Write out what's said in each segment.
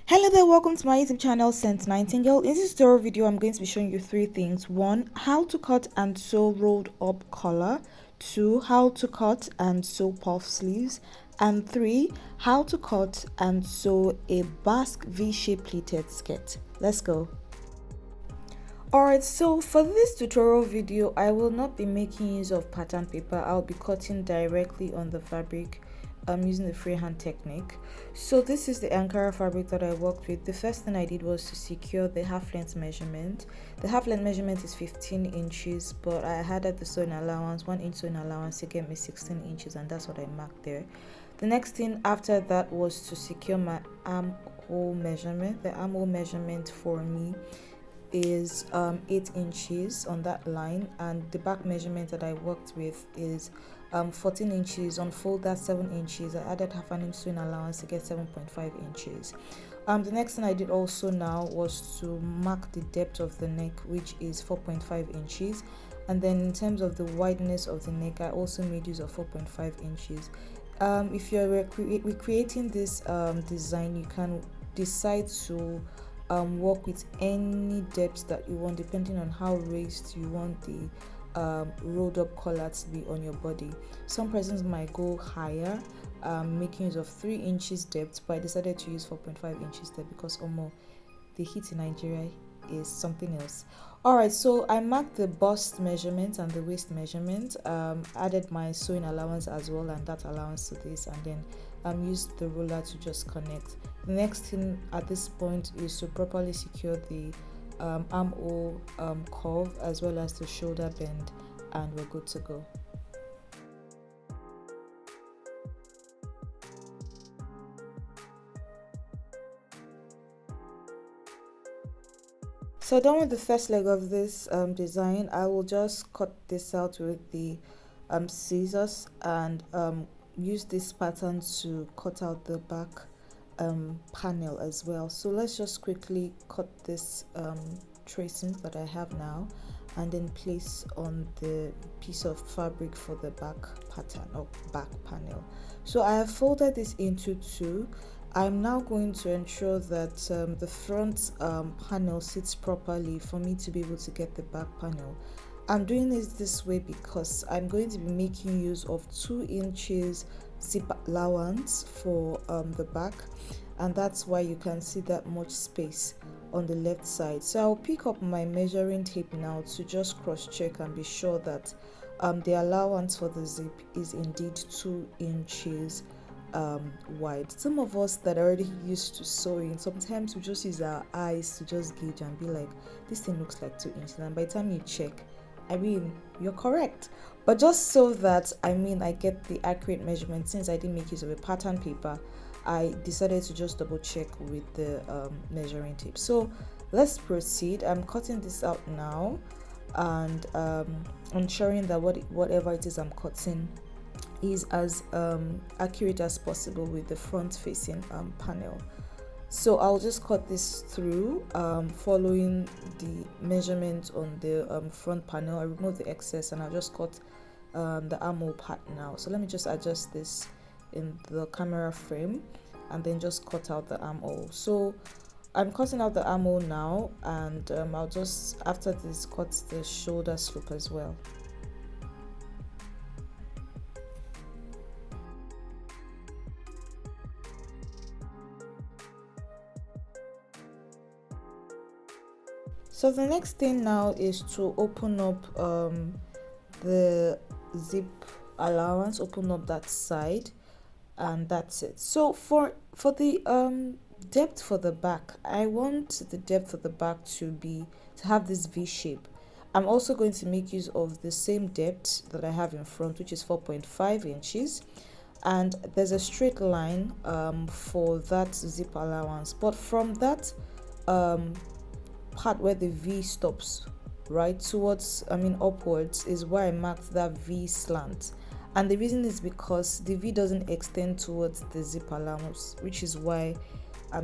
Hello there, welcome to my YouTube channel, Saint Nightingale. In this tutorial video, I'm going to be showing you three things. One, how to cut and sew rolled up collar. Two, how to cut and sew puff sleeves. And three, how to cut and sew a Basque V-shaped pleated skirt. Let's go. Alright, so for this tutorial video, I will not be making use of pattern paper. I'll be cutting directly on the fabric using the freehand technique. So this is the Ankara fabric that I worked with. The first thing I did was to secure the half length measurement. The half length measurement is 15 inches, but I had at the sewing allowance, 1 inch sewing allowance to get me 16 inches, and that's what I marked there. The next thing after that was to secure my armhole measurement. The armhole measurement for me is 8 inches on that line, and the back measurement that I worked with is 14 inches. On fold, that's 7 inches. I added half an inch sewing allowance to get 7.5 inches. The next thing I did also now was to mark the depth of the neck, which is 4.5 inches, and then in terms of the wideness of the neck, I also made use of 4.5 inches. If you're recreating this design, you can decide to work with any depth that you want, depending on how raised you want the rolled up collar to be on your body. Some persons might go higher, making use of 3 inches depth, but I decided to use 4.5 inches depth because the heat in Nigeria is something else. Alright, so I marked the bust measurement and the waist measurement, added my sewing allowance as well and that allowance to this, and then used the ruler to just connect. The next thing at this point is to properly secure the armhole curve as well as the shoulder bend, and we're good to go. So done with the first leg of this design, I will just cut this out with the scissors and use this pattern to cut out the back panel as well. So let's just quickly cut this tracings that I have now and then place on the piece of fabric for the back pattern or back panel. So I have folded this into two. I'm now going to ensure that the front panel sits properly for me to be able to get the back panel. I'm doing this way because I'm going to be making use of 2 inches zip allowance for the back, and that's why you can see that much space on the left side. So I'll pick up my measuring tape now to just cross check and be sure that the allowance for the zip is indeed 2 inches wide. Some of us that are already used to sewing, sometimes we just use our eyes to just gauge and be like, this thing looks like 2 inches, and by the time you check, you're correct. But just so that I get the accurate measurement, since I didn't make use of a pattern paper, I decided to just double check with the measuring tape. So let's proceed. I'm cutting this out now and ensuring that whatever it is I'm cutting is as accurate as possible with the front facing panel. So I'll just cut this through following the measurement on the front panel. I remove the excess and I'll just cut the armhole part now. So let me just adjust this in the camera frame and then just cut out the armhole. So I'm cutting out the armhole now, and I'll just after this cut the shoulder slope as well. So the next thing now is to open up the zip allowance, open up that side, and that's it. So for the depth for the back, I want the depth of the back to have this V shape. I'm also going to make use of the same depth that I have in front, which is 4.5 inches, and there's a straight line for that zip allowance, but from that part where the V stops, right towards upwards, is where I marked that V slant. And the reason is because the V doesn't extend towards the zip allowance, which is why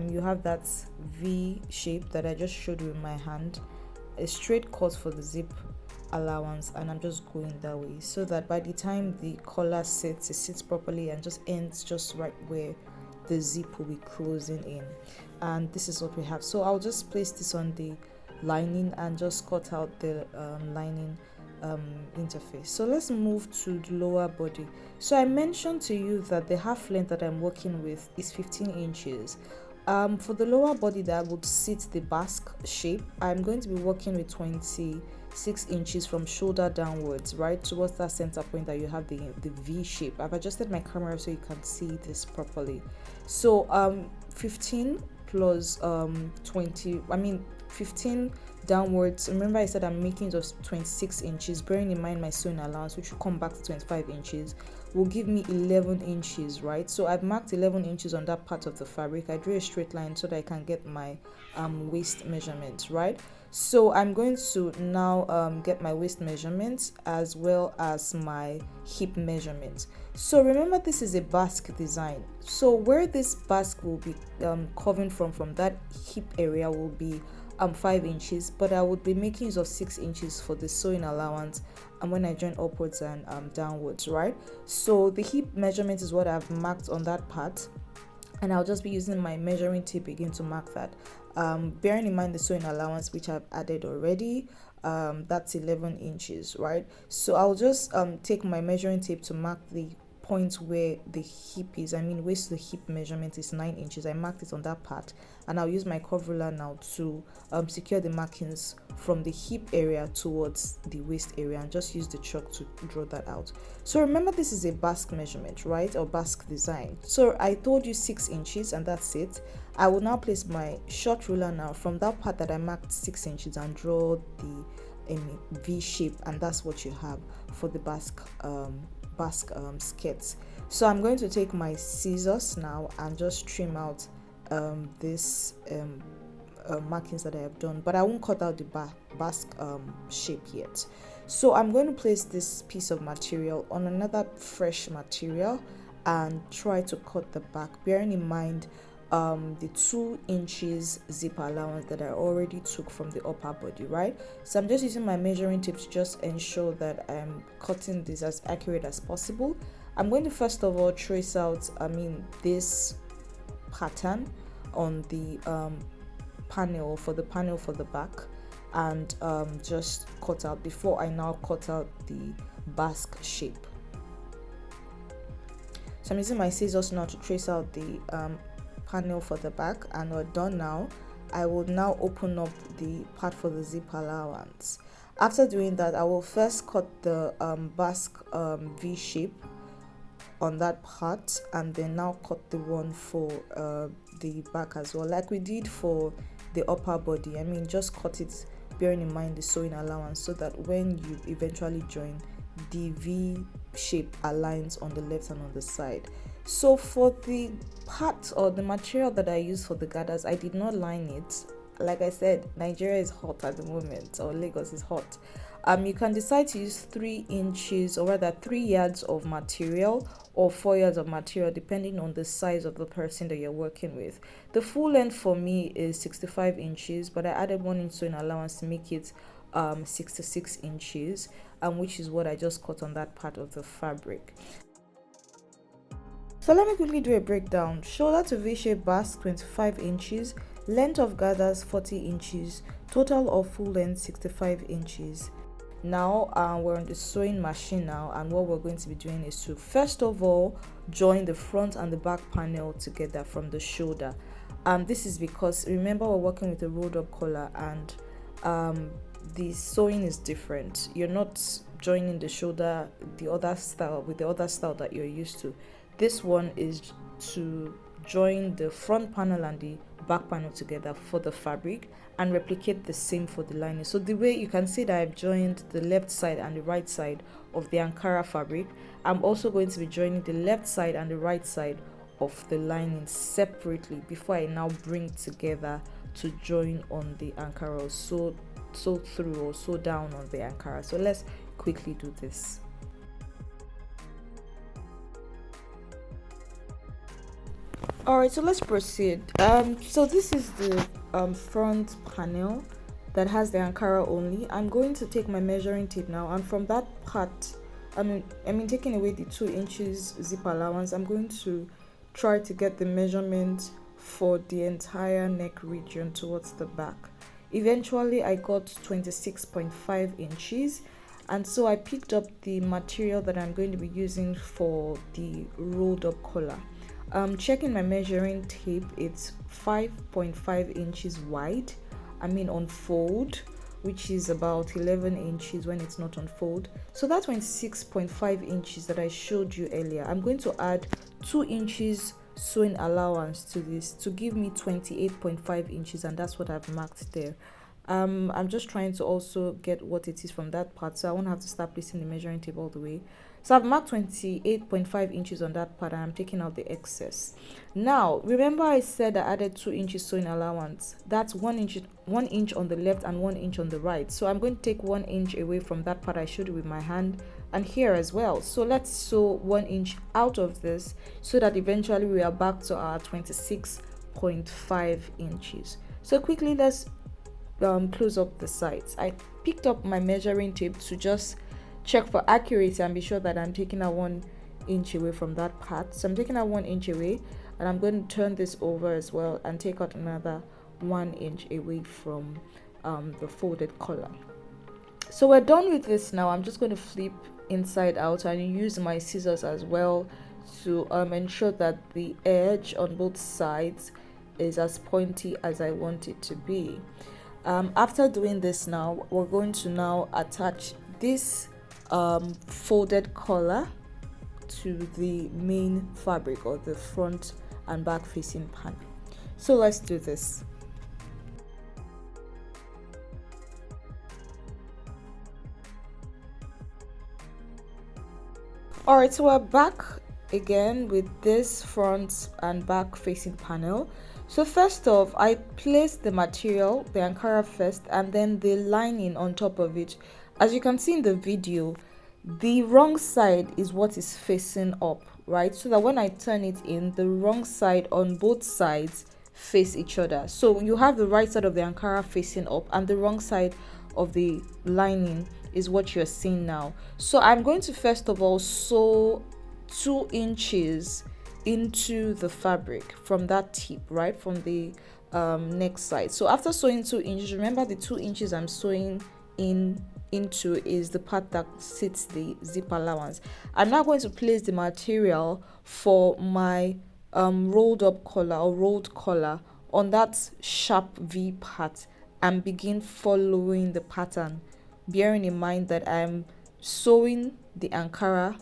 you have that V shape that I just showed you in my hand, a straight cut for the zip allowance, and I'm just going that way so that by the time the collar sits, it sits properly and just ends just right where the zip will be closing in. And this is what we have. So I'll just place this on the lining and just cut out the lining interface. So let's move to the lower body. So I mentioned to you that the half length that I'm working with is 15 inches. For the lower body that would sit the Basque shape, I'm going to be working with 26 inches from shoulder downwards, right towards that center point that you have the V shape. I've adjusted my camera so you can see this properly. So 15 plus 15 downwards. Remember I said I'm making just 26 inches, bearing in mind my sewing allowance, which will come back to 25 inches, will give me 11 inches, right? So I've marked 11 inches on that part of the fabric. I drew a straight line so that I can get my waist measurement, right? So I'm going to now get my waist measurement as well as my hip measurement. So remember, this is a basque design. So where this basque will be coming from that hip area will be 5 inches, but I would be making use of 6 inches for the sewing allowance and when I join upwards and downwards, right? So the hip measurement is what I've marked on that part, and I'll just be using my measuring tape again to mark that, bearing in mind the sewing allowance which I've added already. That's 11 inches, right? So I'll just take my measuring tape to mark the point where the hip is, waist to the hip measurement is 9 inches. I marked it on that part, and I'll use my curve ruler now to secure the markings from the hip area towards the waist area, and just use the chalk to draw that out. So remember, this is a Basque measurement, right, or Basque design. So I told you 6 inches, and that's it. I will now place my short ruler now from that part that I marked 6 inches and draw the V shape, and that's what you have for the Basque skirts. So I'm going to take my scissors now and just trim out this markings that I have done, but I won't cut out the Basque shape yet. So I'm going to place this piece of material on another fresh material and try to cut the back, bearing in mind the 2 inches zip allowance that I already took from the upper body, right? So I'm just using my measuring tape to just ensure that I'm cutting this as accurate as possible. I'm going to first of all trace out this pattern on the panel for the back, and just cut out before I now cut out the Basque shape. So I'm using my scissors now to trace out the panel for the back, and we're done now. I will now open up the part for the zip allowance. After doing that, I will first cut the Basque V shape on that part, and then now cut the one for the back as well, like we did for the upper body. Just cut it bearing in mind the sewing allowance, so that when you eventually join, the V shape aligns on the left and on the side. So for the part or the material that I use for the gathers, I did not line it. Like I said, Nigeria is hot at the moment, or Lagos is hot. You can decide to use 3 inches, or rather 3 yards of material, or 4 yards of material, depending on the size of the person that you're working with. The full length for me is 65 inches, but I added 1 inch sewing allowance to make it 66 inches, which is what I just cut on that part of the fabric. So let me quickly do a breakdown. Shoulder to V-shape Basque 25 inches, length of gathers 40 inches, total of full length 65 inches. Now we're on the sewing machine now, and what we're going to be doing is to first of all join the front and the back panel together from the shoulder. This is because, remember, we're working with a rolled up collar, and the sewing is different. You're not joining the shoulder the other style with the other style that you're used to. This one is to join the front panel and the back panel together for the fabric and replicate the same for the lining. So the way you can see that I've joined the left side and the right side of the Ankara fabric, I'm also going to be joining the left side and the right side of the lining separately before I now bring together to join on the Ankara, or sew through or sew down on the Ankara. So let's quickly do this. Alright, so let's proceed. So this is the front panel that has the Ankara only. I'm going to take my measuring tape now, and from that part, taking away the 2 inches zip allowance, I'm going to try to get the measurement for the entire neck region towards the back. Eventually I got 26.5 inches, and so I picked up the material that I'm going to be using for the rolled up collar. Checking my measuring tape, it's 5.5 inches wide, on fold, which is about 11 inches when it's not on fold. So that 26.5 inches that I showed you earlier, I'm going to add 2 inches sewing allowance to this to give me 28.5 inches, and that's what I've marked there. I'm just trying to also get what it is from that part, so I won't have to start placing the measuring tape all the way. So I've marked 28.5 inches on that part, and I'm taking out the excess. Now remember I said I added 2 inches sewing allowance. That's 1 inch on the left and 1 inch on the right. So I'm going to take 1 inch away from that part I showed you with my hand, and here as well. So let's sew 1 inch out of this so that eventually we are back to our 26.5 inches. So quickly let's close up the sides. I picked up my measuring tape to just check for accuracy and be sure that I'm taking out 1 inch away from that part. So I'm taking out 1 inch away, and I'm going to turn this over as well and take out another 1 inch away from the folded collar. So we're done with this now. I'm just going to flip inside out and use my scissors as well to ensure that the edge on both sides is as pointy as I want it to be. After doing this now, we're going to now attach this folded collar to the main fabric, or the front and back facing panel. So let's do this. Alright, so we're back again with this front and back facing panel. So first off, I placed the material, the Ankara first, and then the lining on top of it. As you can see in the video, the wrong side is what is facing up, right? So that when I turn it in, the wrong side on both sides face each other. So you have the right side of the Ankara facing up, and the wrong side of the lining is what you're seeing now. So I'm going to first of all sew 2 inches into the fabric from that tip, right from the neck side. So after sewing 2 inches, remember the 2 inches I'm sewing into is the part that sits the zip allowance. I'm now going to place the material for my rolled up collar or rolled collar on that sharp V part and begin following the pattern, bearing in mind that I'm sewing the Ankara,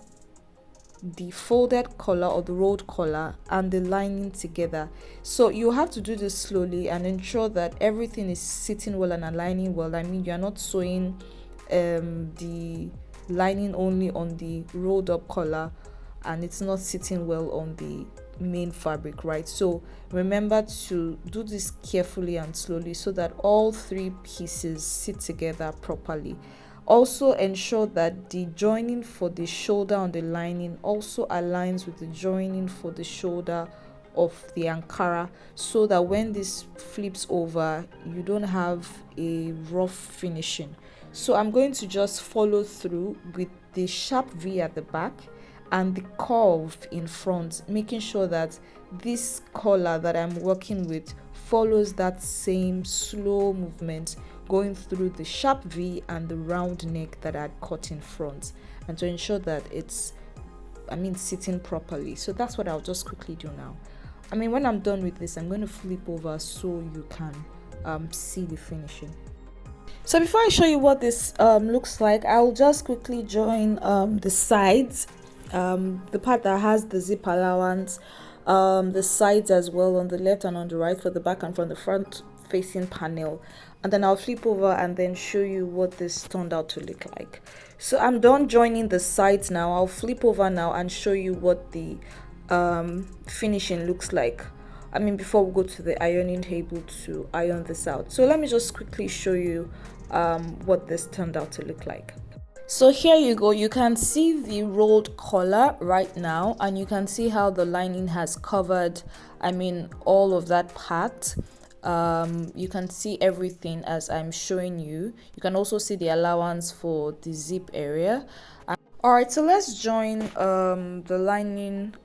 the folded collar or the rolled collar, and the lining together. So you have to do this slowly and ensure that everything is sitting well and aligning well. You're not sewing the lining only on the rolled up collar and it's not sitting well on the main fabric, right? So remember to do this carefully and slowly so that all 3 pieces sit together properly. Also ensure that the joining for the shoulder on the lining also aligns with the joining for the shoulder of the Ankara, so that when this flips over you don't have a rough finishing. So I'm going to just follow through with the sharp V at the back and the curve in front, making sure that this collar that I'm working with follows that same slow movement, going through the sharp V and the round neck that I'd cut in front, and to ensure that it's sitting properly. So that's what I'll just quickly do now. When I'm done with this, I'm going to flip over so you can see the finishing. So before I show you what this looks like, I'll just quickly join the sides, the part that has the zip allowance, the sides as well on the left and on the right for the back and from the front facing panel, and then I'll flip over and then show you what this turned out to look like. So I'm done joining the sides now. I'll flip over now and show you what the finishing looks like. Before we go to the ironing table to iron this out. So let me just quickly show you what this turned out to look like. So here you go. You can see the rolled collar right now, and you can see how the lining has covered all of that part. You can see everything as I'm showing you. You can also see the allowance for the zip area. All right, so let's join the lining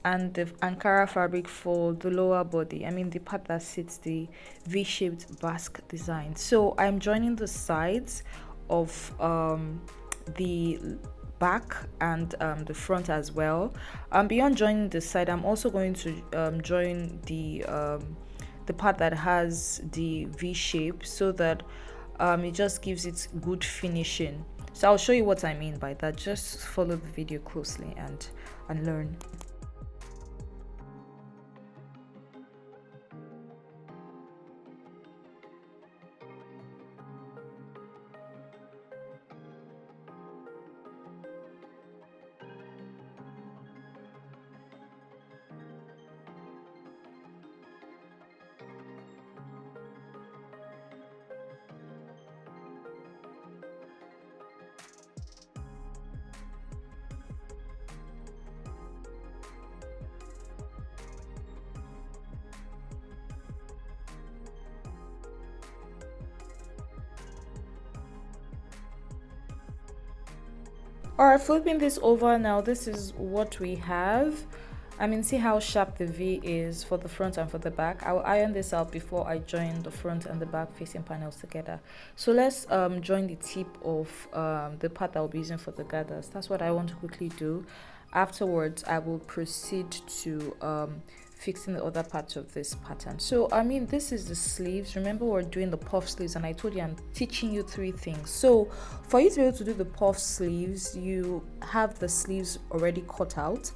and the Ankara fabric for the lower body. I mean the part that sits, the V-shaped Basque design. So I'm joining the sides of the back and the front as well. Beyond joining the side, I'm also going to join the part that has the V shape, so that it just gives it good finishing. So I'll show you what I mean by that. Just follow the video closely and learn. All right, flipping this over now, this is what we have. I mean, see how sharp the V is for the front and for the back. I will iron this out before I join the front and the back facing panels together. So let's join the tip of the part that I'll be using for the gathers. That's what I want to quickly do. Afterwards, I will proceed to fixing the other parts of this pattern. So I mean, this is the sleeves. Remember, we're doing the puff sleeves, and I told you I'm teaching you 3 things. So for you to be able to do the puff sleeves, you have the sleeves already cut out.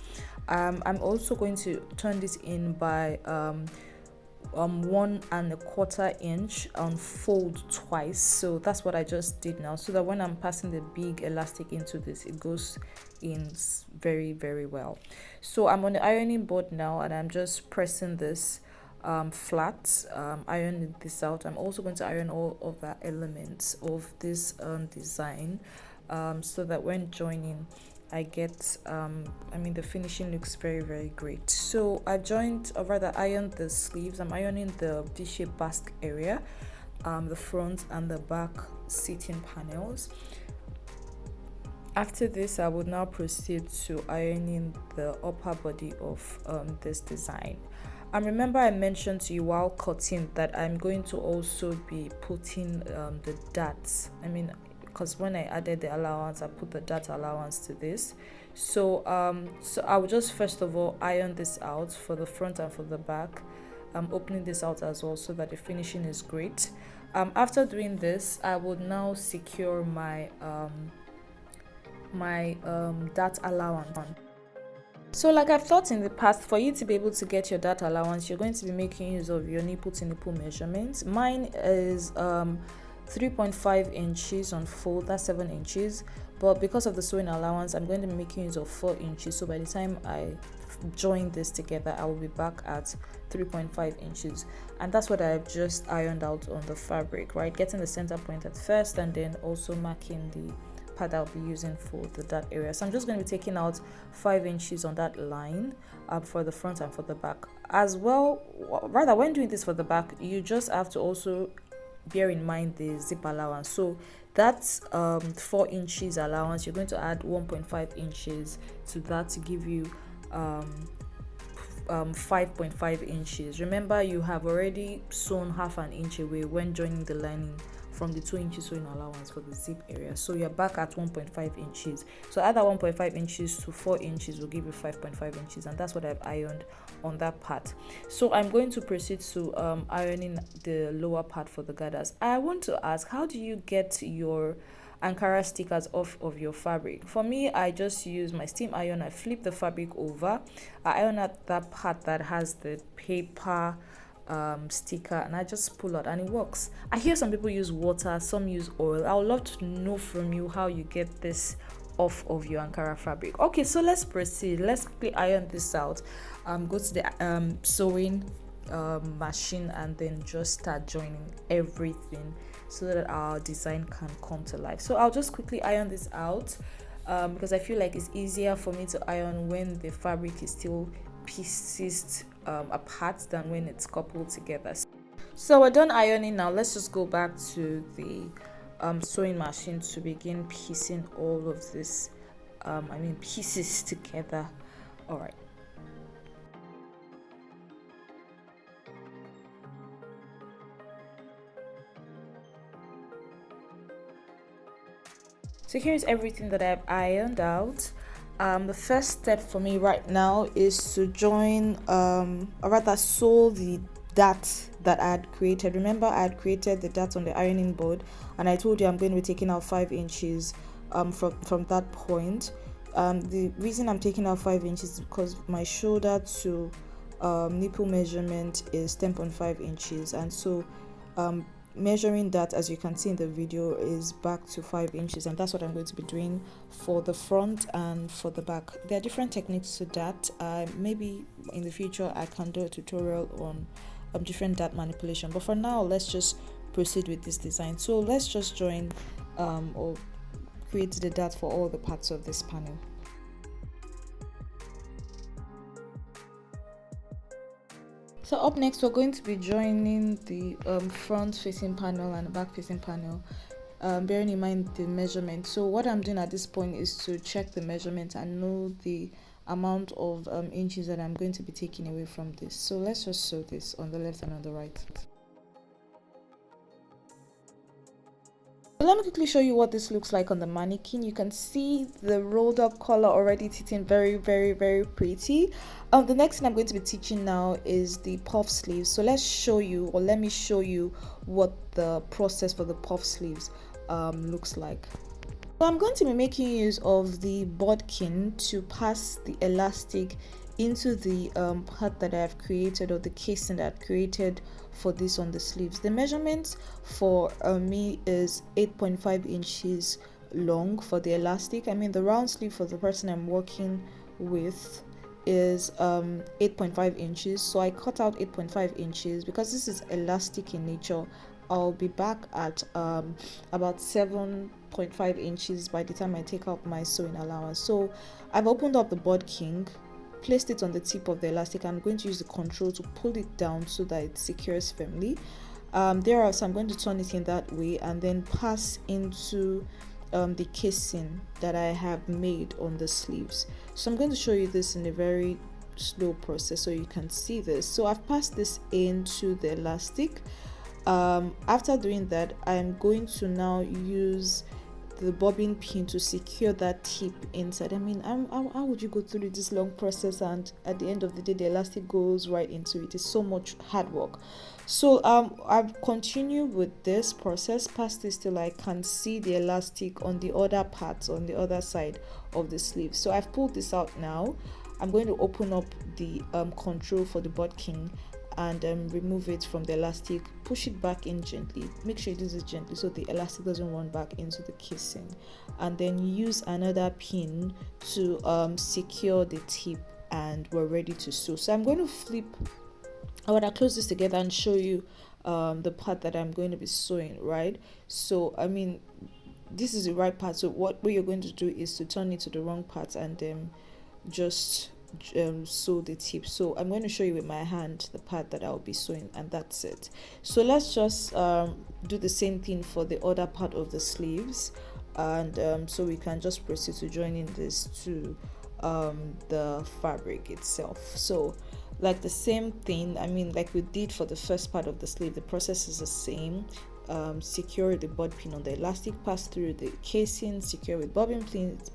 I'm also going to turn this in by 1¼ inch and fold twice. So that's what I just did now, so that when I'm passing the big elastic into this, it goes in very, very well. So I'm on the ironing board now, and I'm just pressing this flat, ironing this out. I'm also going to iron all of the elements of this design, so that when joining, I get I mean, the finishing looks very, very great. So I've joined, or rather ironed the sleeves. I'm ironing the V-shaped basque area, the front and the back seating panels. After this, I would now proceed to ironing the upper body of this design. Remember, I mentioned to you while cutting that I'm going to also be putting the darts. I mean, because when I added the allowance, I put the dart allowance to this. So so I will just first of all iron this out for the front and for the back. I'm opening this out as well, so that the finishing is great. After doing this, I would now secure my dart allowance. So like I've thought in the past, for you to be able to get your dart allowance, you're going to be making use of your nipple to nipple measurements. Mine is 3.5 inches on fold, that's 7 inches, but because of the sewing allowance, I'm going to be making use of 4 inches. So by the time I join this together, I will be back at 3.5 inches, and that's what I've just ironed out on the fabric, right? Getting the center point at first, and then also marking the part I'll be using for the dart area. So I'm just going to be taking out 5 inches on that line for the front and for the back as well. Rather, when doing this for the back, you just have to also bear in mind the zip allowance. So that's 4 inches allowance. You're going to add 1.5 inches to that to give you 5.5 inches. Remember, you have already sewn half an inch away when joining the lining from the 2 inches sewing allowance for the zip area. So you're back at 1.5 inches. So add that 1.5 inches to 4 inches will give you 5.5 inches, and that's what I've ironed on that part. So I'm going to proceed to ironing the lower part for the gathers. I want to ask, how do you get your Ankara stickers off of your fabric? For me, I just use my steam iron. I flip the fabric over, I iron out that part that has the paper sticker, and I just pull out, and it works. I hear some people use water, some use oil. I would love to know from you how you get this off of your Ankara fabric. Okay, so let's proceed. Let's quickly iron this out. Go to the sewing machine, and then just start joining everything so that our design can come to life. So I'll just quickly iron this out because I feel like it's easier for me to iron when the fabric is still pieces apart than when it's coupled together. So we're done ironing now. Let's just go back to the sewing machine to begin piecing all of this pieces together. All right. So here's everything that I've ironed out. The first step for me right now is to join, or rather sew the dart that I had created. Remember, I had created the dart on the ironing board, and I told you I'm going to be taking out 5 inches from that point. The reason I'm taking out 5 inches is because my shoulder to nipple measurement is 10.5 inches, and so measuring that, as you can see in the video, is back to 5 inches, and that's what I'm going to be doing for the front and for the back. There are different techniques to that. Maybe in the future I can do a tutorial on different dart manipulation, but for now let's just proceed with this design. So let's just join or create the dart for all the parts of this panel. So up next, we're going to be joining the front facing panel and the back facing panel, bearing in mind the measurement. So what I'm doing at this point is to check the measurement and know the amount of inches that I'm going to be taking away from this. So let's just sew this on the left and on the right. Let me quickly show you what this looks like on the mannequin. You can see the rolled up collar already sitting very pretty. The next thing I'm going to be teaching now is the puff sleeves. So let me show you what the process for the puff sleeves looks like. So I'm going to be making use of the bodkin to pass the elastic into the part that I've created, or the casing that I've created for this on the sleeves. The measurement for me is 8.5 inches long for the elastic. I mean, the round sleeve for the person I'm working with is 8.5 inches, so I cut out 8.5 inches because this is elastic in nature. I'll be back at about 7.5 inches by the time I take out my sewing allowance. So I've opened up the bodkin, placed it on the tip of the elastic. I'm going to use the control to pull it down so that it secures firmly. Thereafter, I'm going to turn it in that way and then pass into the casing that I have made on the sleeves. So I'm going to show you this in a very slow process so you can see this. So I've passed this into the elastic. After doing that, I'm going to now use the bobbin pin to secure that tip inside. I mean, how would you go through this long process and at the end of the day the elastic goes right into it? It's so much hard work. So I've continued with this process past this till I can see the elastic on the other parts, on the other side of the sleeve. So I've pulled this out now. I'm going to open up the control for the bodkin and remove it from the elastic, push it back in gently, make sure you do this gently so the elastic doesn't run back into the casing, and then use another pin to secure the tip, and we're ready to sew. So I'm going to flip, I want to close this together and show you the part that I'm going to be sewing, right? So I mean, this is the right part, so what you're going to do is to turn it to the wrong part and just sew the tip. So I'm going to show you with my hand the part that I'll be sewing, and that's it. So let's just do the same thing for the other part of the sleeves, and so we can just proceed to joining this to the fabric itself. So like the same thing, I mean, like we did for the first part of the sleeve, the process is the same. Secure the bobbin pin on the elastic, pass through the casing, secure with bobbin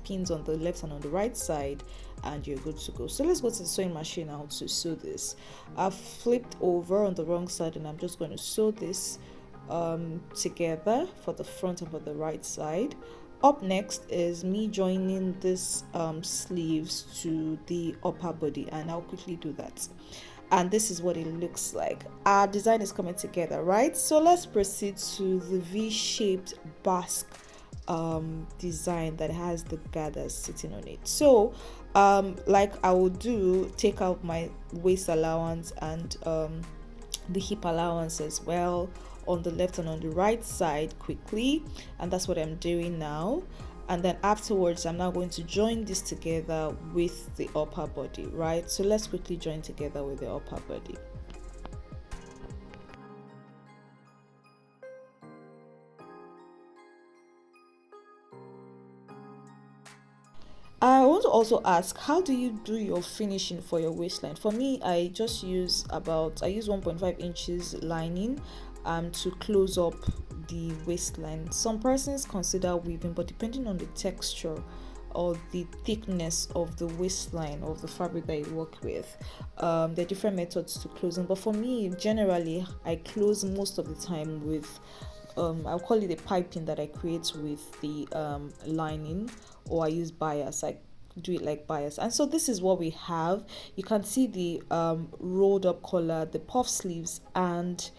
pins on the left and on the right side, and you're good to go. So let's go to the sewing machine now to sew this. I've flipped over on the wrong side and I'm just going to sew this together for the front and for the right side. Up next is me joining this sleeves to the upper body, and I'll quickly do that. And this is what it looks like. Our design is coming together, right? So let's proceed to the V-shaped Basque design that has the gathers sitting on it. So like I will do, take out my waist allowance and the hip allowance as well on the left and on the right side quickly, and that's what I'm doing now. And then afterwards I'm now going to join this together with the upper body, right? So let's quickly join together with the upper body. I want to also ask, how do you do your finishing for your waistline? For me, I just use 1.5 inches lining, to close up the waistline. Some persons consider weaving, but depending on the texture or the thickness of the waistline of the fabric that you work with, there are different methods to closing. But for me, generally, I close most of the time with I'll call it a piping that I create with the lining, or I use bias. I do it like bias. And so this is what we have. You can see the rolled up collar, the puff sleeves, and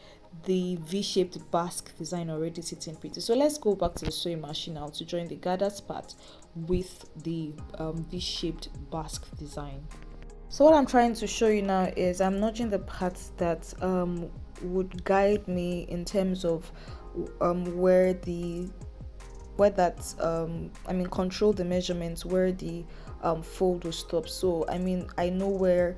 the V-shaped basque design already sitting pretty. So let's go back to the sewing machine now to join the gathers part with the V-shaped basque design. So what I'm trying to show you now is I'm nudging the parts that would guide me in terms of where that control the measurements, where the fold will stop. So I know where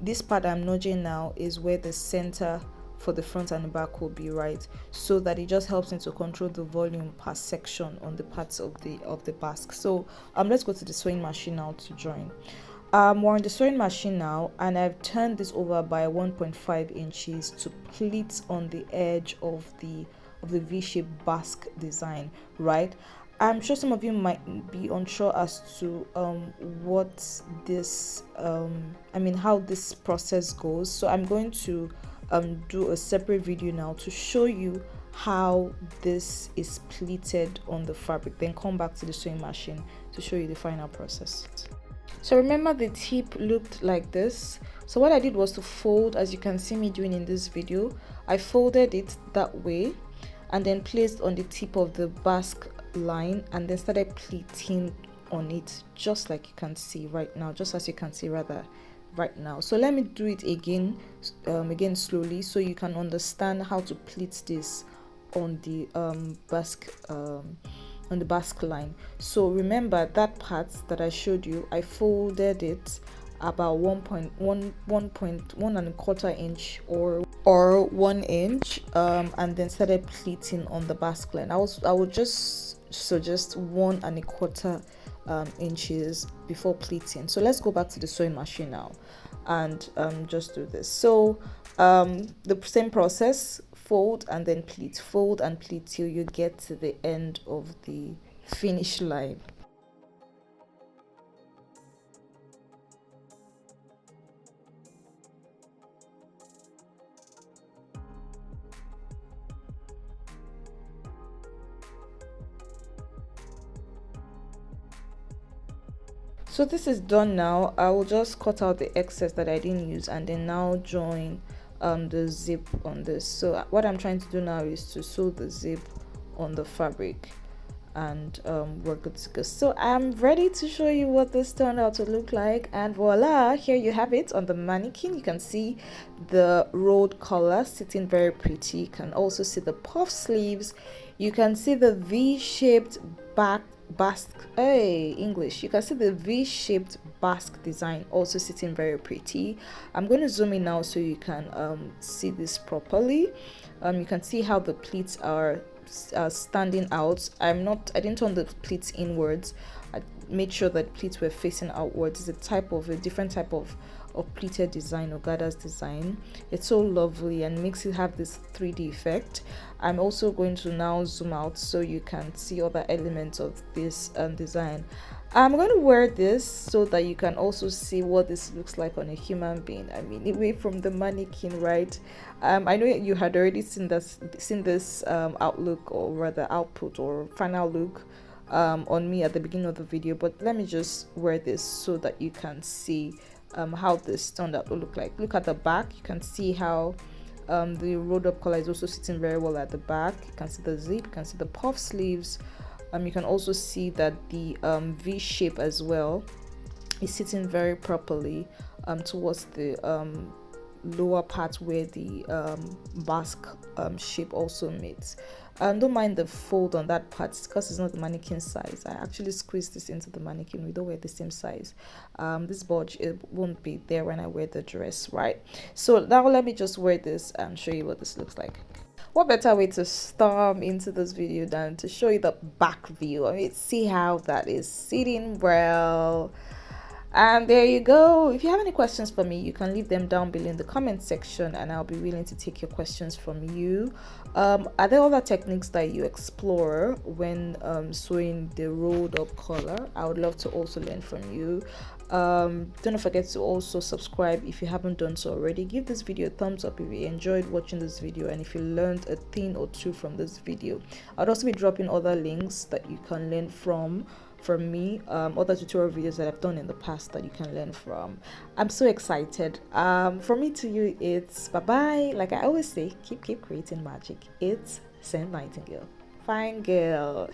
this part I'm nudging now is where the center for the front and the back will be, right? So that it just helps me to control the volume per section on the parts of the basque. So let's go to the sewing machine now to join. We're on the sewing machine now, and I've turned this over by 1.5 inches to pleat on the edge of the V-shaped basque design, right? I'm sure some of you might be unsure as to what this how this process goes. So I'm going to do a separate video now to show you how this is pleated on the fabric, then come back to the sewing machine to show you the final process. So remember, the tip looked like this. So what I did was to fold, as you can see me doing in this video. I folded it that way and then placed on the tip of the basque line, and then started pleating on it, just like you can see right now, just as you can see rather right now. So let me do it again slowly, so you can understand how to pleat this on the basque line. So remember that part that I showed you, I folded it about 1.1 inch or 1 inch, and then started pleating on the basque line. I would just suggest 1.25 inches before pleating. So let's go back to the sewing machine now and just do this. So the same process: fold and then pleat, fold and pleat till you get to the end of the finish line. So this is done now. I will just cut out the excess that I didn't use and then now join the zip on this. So what I'm trying to do now is to sew the zip on the fabric, and we're good to go. So I'm ready to show you what this turned out to look like, and voila, here you have it on the mannequin. You can see the rolled collar sitting very pretty. You can also see the puff sleeves. You can see the V-shaped basque, English. You can see the V-shaped basque design also sitting very pretty. I'm going to zoom in now so you can see this properly. You can see how the pleats are standing out. I didn't turn the pleats inwards. I made sure that pleats were facing outwards. It's a different type of pleated design or gathers design. It's so lovely and makes it have this 3D effect. I'm also going to now zoom out so you can see other elements of this design. I'm going to wear this so that you can also see what this looks like on a human being. Away from the mannequin, right? I know you had already seen this outlook, or rather output or final look on me at the beginning of the video, but let me just wear this so that you can see how this turned out to look like. Look at the back. You can see how the rolled up collar is also sitting very well at the back. You can see the zip, you can see the puff sleeves. You can also see that the V shape as well is sitting very properly towards the lower part where the basque shape also meets. Don't mind the fold on that part because it's not the mannequin size. I actually squeezed this into the mannequin. We don't wear the same size. This bulge, it won't be there when I wear the dress, right? So now let me just wear this and show you what this looks like. What better way to storm into this video than to show you the back view? See how that is sitting well. And there you go. If you have any questions for me, you can leave them down below in the comment section, and I'll be willing to take your questions from you. Are there other techniques that you explore when sewing the rolled up collar? I would love to also learn from you. Don't forget to also subscribe if you haven't done so already. Give this video a thumbs up if you enjoyed watching this video, and if you learned a thing or two from this video. I'll also be dropping other links that you can learn from me, other tutorial videos that I've done in the past that you can learn from. I'm so excited. From me to you, it's bye bye. Like I always say, keep creating magic. It's Saint Nightingale. Fine girl.